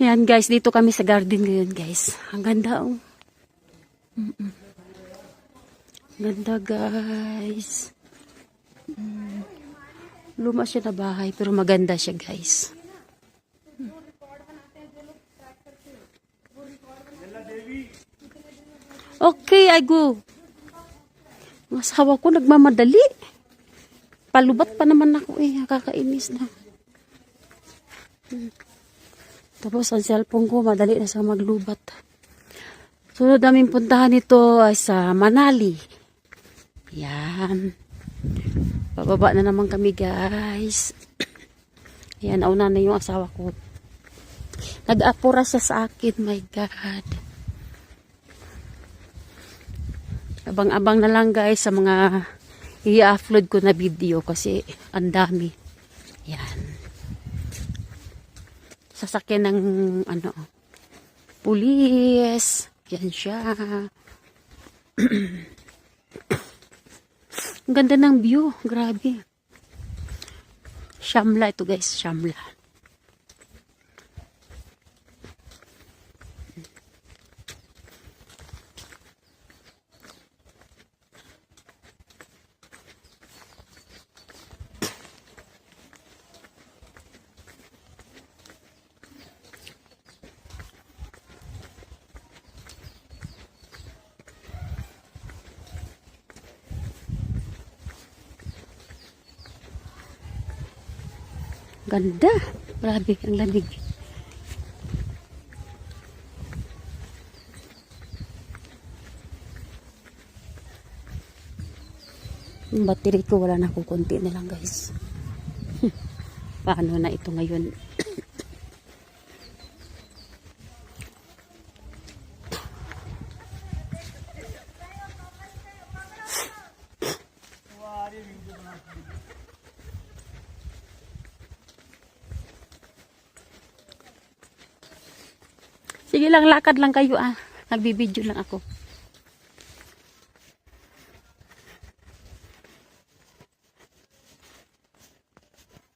Yan guys, dito kami sa garden ngayon guys. Ang ganda oh. Ganda guys. Luma siya na bahay pero maganda siya guys. Okay, I go. Ang asawa ko nagmamadali. Palubat pa naman ako eh. Kakainis na. Tapos ang cellphone ko madali na sa maglubat. Sunod namin puntahan nito ay sa Manali. Yan. Pababa na naman kami guys. Yan, nauna na yung asawa ko. Nag-apura siya sa akin. My God. Abang-abang na lang guys sa mga i-upload ko na video kasi ang dami. Yan. Sasakyan ng ano, pulis. Yan siya. Ang ganda ng view. Grabe. Shamla ito guys. Shamla. Ganda. Grabe, ang lamig. Yung battery ko wala na, kukunti na lang guys. Paano na ito ngayon? Sige lang, lakad lang kayo ah. Nagbibideo lang ako.